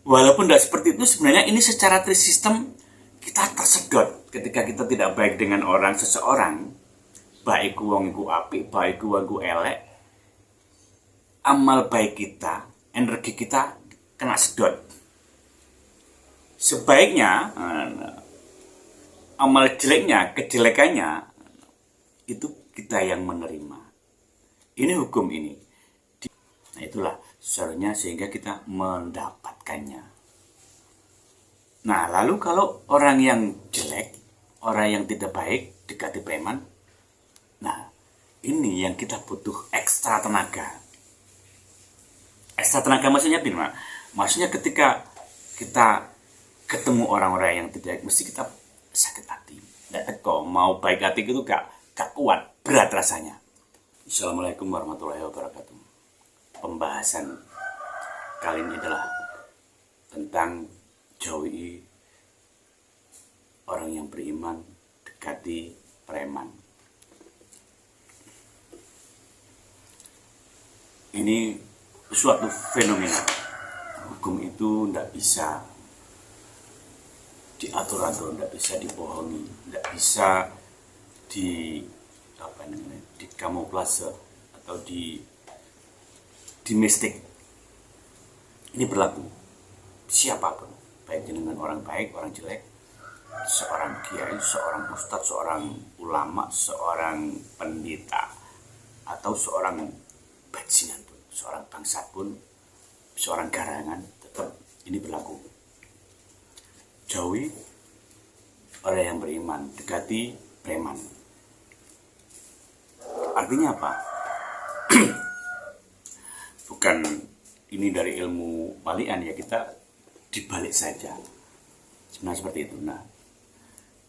Walaupun tidak seperti itu, sebenarnya ini secara sistem kita tersedot ketika kita tidak baik dengan orang seseorang, baik wong iku apik, baik wong iku elek, amal baik kita, energi kita kena sedot. Sebaiknya amal jeleknya, kejelekannya itu kita yang menerima. Ini hukum ini. Nah itulah seharusnya sehingga kita mendapatkannya. Nah lalu kalau orang yang jelek, orang yang tidak baik dekati preman, nah ini yang kita butuh ekstra tenaga. Ekstra tenaga maksudnya gimana? Maksudnya ketika kita ketemu orang-orang yang tidak baik, mesti kita sakit hati. Nggak teko, mau baik hati itu gak kuat, berat rasanya. Assalamualaikum warahmatullahi wabarakatuh. Pembahasan kali ini adalah tentang jauhi orang yang beriman, dekati preman. Ini suatu fenomena. Hukum itu tidak bisa diatur-atur, tidak bisa dibohongi, tidak bisa di kamuflase atau di mistik. Ini berlaku siapapun, baik dengan orang baik, orang jelek, seorang kiai, seorang ustadz, seorang ulama, seorang pendeta, atau seorang bajingan pun, seorang bangsa pun, seorang garangan, tetap ini berlaku. Jauhi orang yang beriman, dekati preman. Artinya apa? Bukan ini dari ilmu walian ya, kita dibalik saja. Sebenarnya seperti itu. Nah,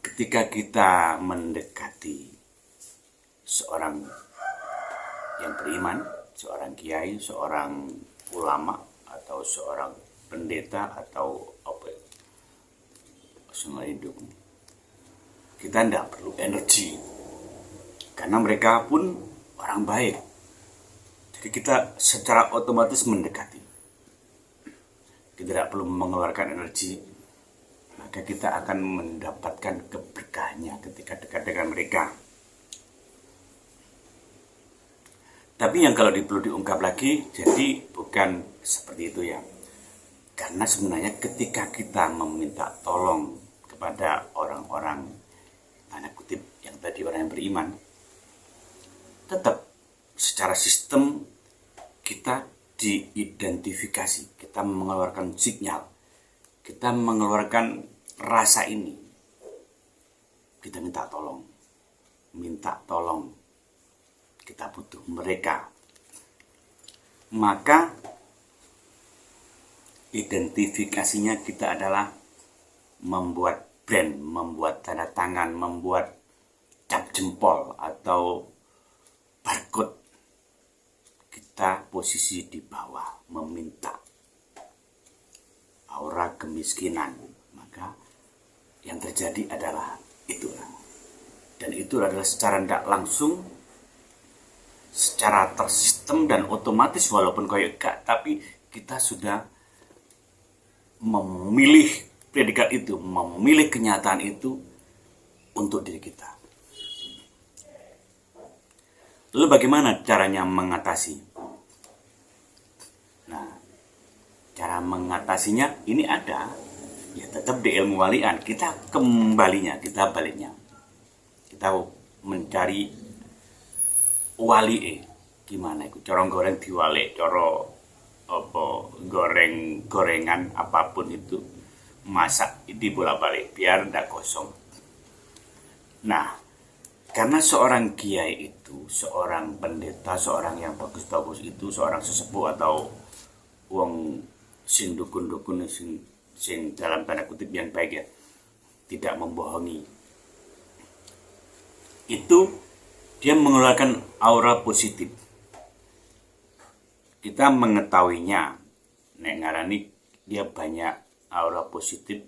ketika kita mendekati seorang yang beriman, seorang kiai, seorang ulama, atau seorang pendeta, atau apa semua hidup, kita tidak perlu energi karena mereka pun orang baik. Jadi kita secara otomatis mendekati. Kita tidak perlu mengeluarkan energi, maka kita akan mendapatkan keberkahannya ketika dekat dengan mereka. Tapi yang kalau perlu diungkap lagi, jadi bukan seperti itu ya. Karena sebenarnya ketika kita meminta tolong kepada orang-orang, tanda kutip, yang tadi orang yang beriman, tetap secara sistem kita diidentifikasi, kita mengeluarkan sinyal, kita mengeluarkan rasa ini, kita minta tolong, kita butuh mereka. Maka identifikasinya kita adalah membuat brand, membuat tanda tangan, membuat cap jempol atau barcode. Kita posisi di bawah, meminta aura kemiskinan. Maka yang terjadi adalah itulah. Dan itu adalah secara tidak langsung, secara tersistem dan otomatis, walaupun kayak gak, tapi kita sudah memilih predikat itu, memilih kenyataan itu untuk diri kita. Lalu bagaimana caranya mengatasi? Nah, cara mengatasinya ini ada, ya tetap di ilmu walian. Kita kembalinya, kita baliknya. Kita mencari wali gimana itu? Cara goreng diwali, cara apa gorengan apapun itu, masak dibolak-balik biar tidak kosong. Nah, karena seorang kiai itu, seorang pendeta, seorang yang bagus-bagus itu, seorang sesepuh atau wong sing dukun-dukun sing dalam tanda kutip yang baik ya, tidak membohongi. Itu dia mengeluarkan aura positif. Kita mengetahuinya, nek ngarani dia banyak aura positif.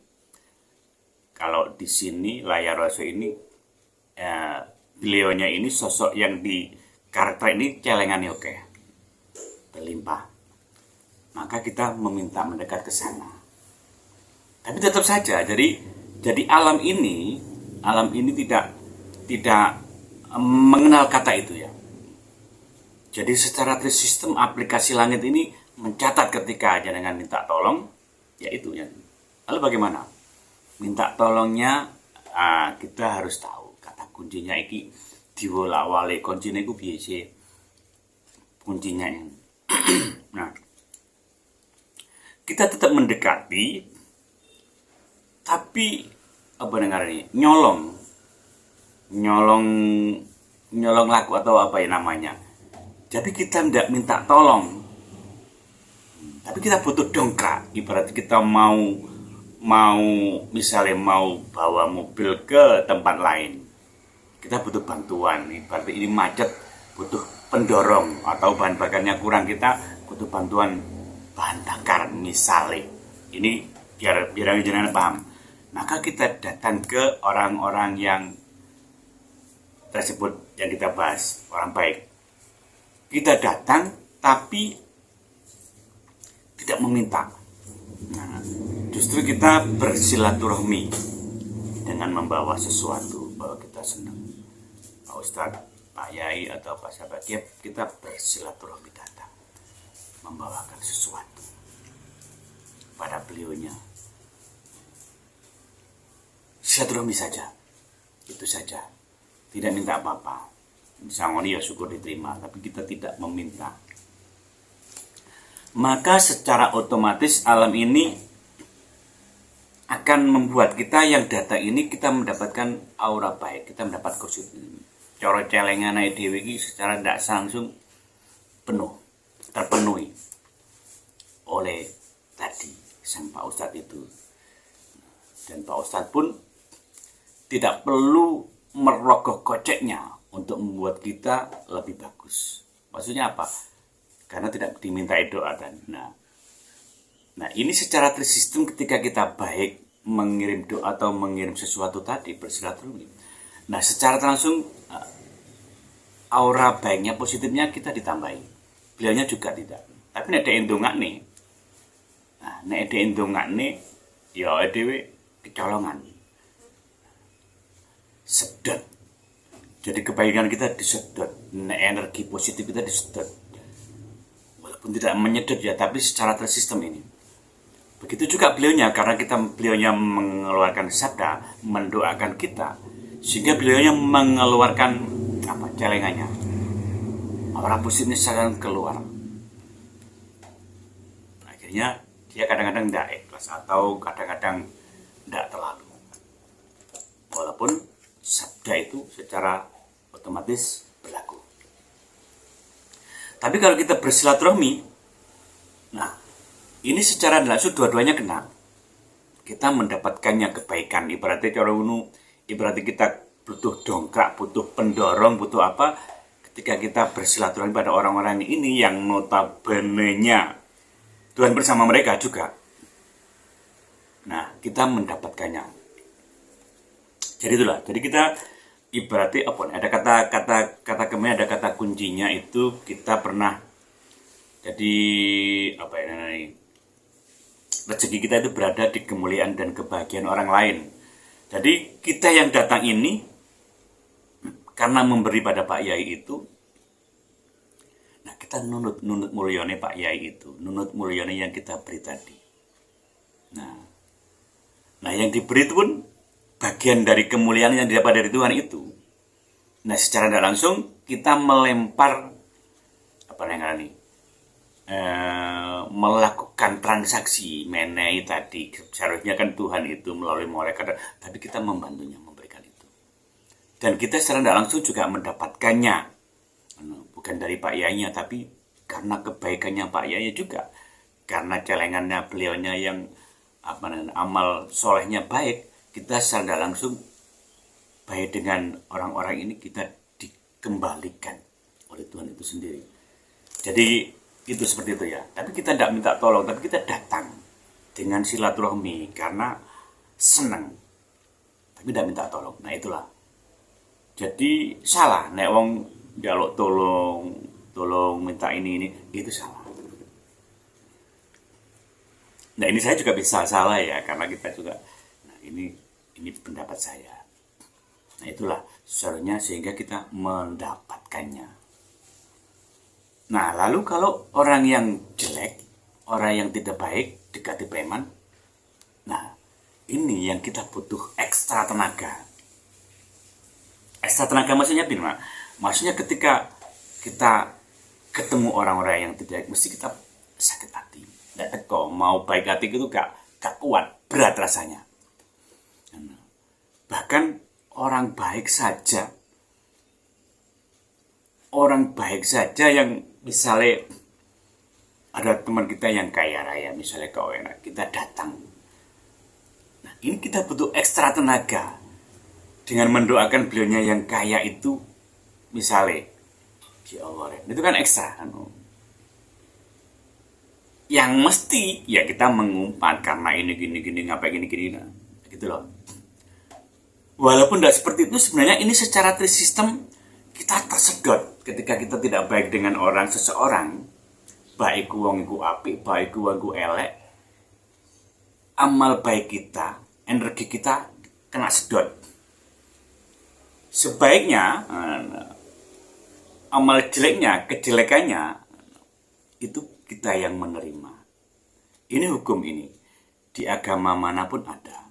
Kalau di sini layar raso ini, beliaunya ini sosok yang di karakter ini celengannya oke, berlimpah. Maka kita meminta mendekat ke sana. Tapi tetap saja, jadi alam ini tidak mengenal kata itu ya. Jadi secara sistem aplikasi langit ini mencatat ketika jenengan minta tolong, ya itu ya. Lalu bagaimana? Minta tolongnya, kita harus tahu kata kuncinya iki diwolak-walik kuncinya itu biasa kuncinya ini. Nah, kita tetap mendekati, tapi apa dengar ini nyolong laku atau apa ya namanya. Jadi kita tidak minta tolong, tapi kita butuh dongkrak. Ibarat kita mau misalnya mau bawa mobil ke tempat lain, kita butuh bantuan. Ibarat ini macet, butuh pendorong atau bahan bakarnya kurang, kita butuh bantuan bahan bakar misalnya. Ini biar jenengan paham. Maka kita datang ke orang-orang yang tersebut yang kita bahas, orang baik. Kita datang tapi tidak meminta. Nah, justru kita bersilaturahmi dengan membawa sesuatu, bahwa kita senang. Pak Ustadz, Pak Yai atau Pak sahabat, kita bersilaturahmi datang membawakan sesuatu pada beliaunya. Silaturahmi saja, itu saja, tidak minta apa-apa. Misalnya ya syukur diterima, tapi kita tidak meminta. Maka secara otomatis alam ini akan membuat kita yang datang ini kita mendapatkan aura baik, kita mendapat kursus ini. Cara celengan dewi ini secara tidak langsung terpenuhi oleh tadi sang Pak Ustadz itu. Dan Pak Ustadz pun tidak perlu merogoh koceknya untuk membuat kita lebih bagus. Maksudnya apa? Karena tidak dimintai doa dan nah ini secara tersistem ketika kita baik mengirim doa atau mengirim sesuatu tadi bersilaturahmi. Nah secara langsung aura baiknya positifnya kita ditambahi. Beliaunya juga tidak. Tapi nek endongak nih. Nah nek endongak nih ya dhewe kecolongan. Sedot. Jadi kebaikan kita disedot, energi positif kita disedot. Walaupun tidak menyedot ya, tapi secara tersistem ini. Begitu juga beliaunya, karena beliaunya mengeluarkan sabda, mendoakan kita, sehingga beliaunya mengeluarkan celengannya. Aura positifnya sedang keluar. Akhirnya dia kadang-kadang tidak ikhlas atau kadang-kadang tidak terlalu. Walaupun sabda itu secara otomatis berlaku. Tapi kalau kita bersilaturahmi, nah ini secara langsung dua-duanya kena. Kita mendapatkannya kebaikan. Ibaratnya cara unu, ibaratnya kita butuh dongkrak, butuh pendorong, butuh apa? Ketika kita bersilaturahmi pada orang-orang ini yang notabene-nya Tuhan bersama mereka juga. Nah, kita mendapatkannya. Jadi itulah. Jadi kita ibaratnya apa? Ada kata kemudian ada kata kuncinya itu kita pernah. Jadi apa ya namanya? Rezeki kita itu berada di kemuliaan dan kebahagiaan orang lain. Jadi kita yang datang ini karena memberi pada Pak Yai itu, nah kita nunut mulyane Pak Yai itu, nunut mulyane yang kita beri tadi. Nah yang diberi itu pun bagian dari kemuliaan yang didapat dari Tuhan itu. Nah secara tidak langsung kita melempar melakukan transaksi menai tadi. Seharusnya kan Tuhan itu melalui malaikat, tapi kita membantunya memberikan itu. Dan kita secara tidak langsung juga mendapatkannya, bukan dari Pak Yainya, tapi karena kebaikannya Pak Yai juga, karena celengannya beliaunya yang amal solehnya baik. Kita secara tidak langsung baik dengan orang-orang ini, kita dikembalikan oleh Tuhan itu sendiri. Jadi itu seperti itu ya. Tapi kita tidak minta tolong, tapi kita datang dengan silaturahmi karena senang, tapi tidak minta tolong. Nah itulah. Jadi salah nek wong njaluk tolong minta ini itu salah. Nah ini saya juga bisa salah ya, karena kita juga, nah ini pendapat saya. Nah itulah seharusnya sehingga kita mendapatkannya. Nah lalu kalau orang yang jelek, orang yang tidak baik dekati preman, nah ini yang kita butuh ekstra tenaga. Ekstra tenaga maksudnya gimana? Maksudnya ketika kita ketemu orang-orang yang tidak, mesti kita sakit hati. Nggak teko, mau baik hati itu gak kuat, berat rasanya. Bahkan orang baik saja yang misalnya ada teman kita yang kaya raya, misalnya kau enak, kita datang. Nah, ini kita butuh ekstra tenaga dengan mendoakan beliaunya yang kaya itu, misalnya, ya Allah, itu kan ekstra. Yang mesti ya kita mengumpat karena ini gini ngapain gini nah, gitu loh. Walaupun tidak seperti itu, sebenarnya ini secara sistem kita tersedot ketika kita tidak baik dengan seseorang, baik wong iku apik, baik wong iku elek, amal baik kita, energi kita kena sedot. Sebaiknya amal jeleknya, kejelekannya itu kita yang menerima. Ini hukum ini. Di agama manapun ada.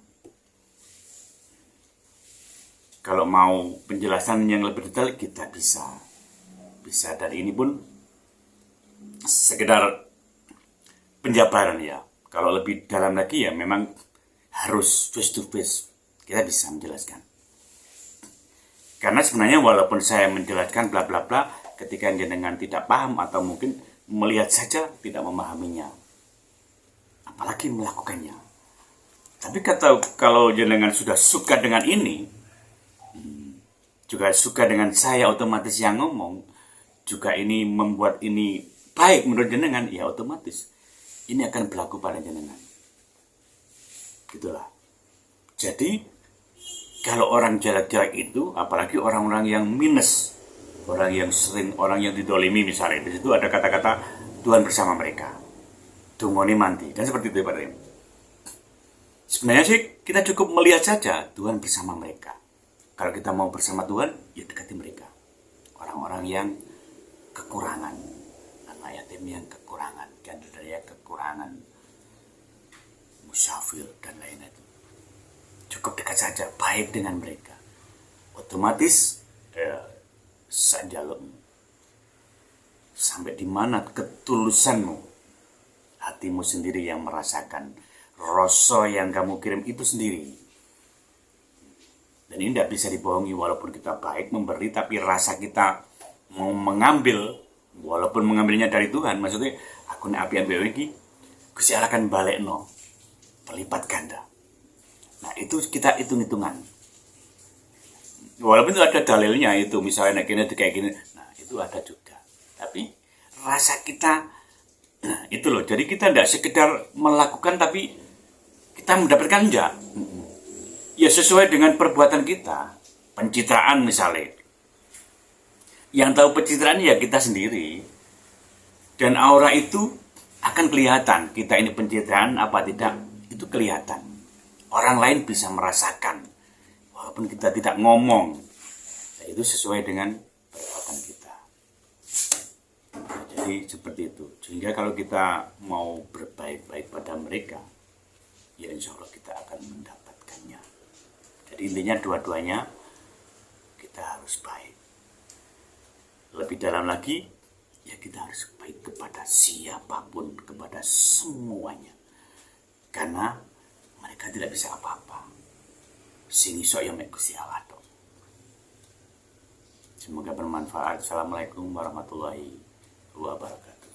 Kalau mau penjelasan yang lebih detail kita bisa. Dan ini pun sekedar penjabaran ya. Kalau lebih dalam lagi ya memang harus face to face. Kita bisa menjelaskan. Karena sebenarnya walaupun saya menjelaskan bla bla bla, ketika jenengan tidak paham atau mungkin melihat saja tidak memahaminya, apalagi melakukannya. Tapi kalau jenengan sudah suka dengan ini, juga suka dengan saya, otomatis yang ngomong, juga ini membuat ini baik menurut jenengan, ya otomatis ini akan berlaku pada jenengan. Gitulah. Jadi kalau orang jelek-jelek itu, apalagi orang-orang yang minus, orang yang didolimi misalnya, di situ ada kata-kata Tuhan bersama mereka, dungoni manti, dan seperti itu Pak. Sebenarnya sih kita cukup melihat saja Tuhan bersama mereka. Kalau kita mau bersama Tuhan, ya dekati mereka, orang-orang yang kekurangan, anak yatim yang kekurangan, janda daya kekurangan, musafir dan lain-lain. Cukup dekat saja, baik dengan mereka, otomatis sanjalukmu. Sampai di mana ketulusanmu, hatimu sendiri yang merasakan rasa yang kamu kirim itu sendiri. Dan ini tidak bisa dibohongi, walaupun kita baik memberi, tapi rasa kita mau mengambil, walaupun mengambilnya dari Tuhan, maksudnya aku nek api-api iki Gusti Allah akan balekno berlipat ganda. Nah itu kita hitung-hitungan. Walaupun itu ada dalilnya itu, misalnya kayak gini, nah itu ada juga. Tapi rasa kita, nah itu loh. Jadi kita tidak sekedar melakukan, tapi kita mendapatkan enggak. Ya sesuai dengan perbuatan kita. Pencitraan misalnya. Yang tahu pencitraan ya kita sendiri. Dan aura itu akan kelihatan. Kita ini pencitraan apa tidak, itu kelihatan. Orang lain bisa merasakan, walaupun kita tidak ngomong. Nah, itu sesuai dengan perbuatan kita. Nah, jadi seperti itu. Sehingga kalau kita mau berbaik-baik pada mereka, ya insya Allah kita akan mendapatkannya. Jadi intinya dua-duanya kita harus baik. Lebih dalam lagi, ya kita harus baik kepada siapapun, kepada semuanya. Karena mereka tidak bisa apa-apa. Sing iso ya mek Gusti Allah tok. Semoga bermanfaat. Assalamualaikum warahmatullahi wabarakatuh.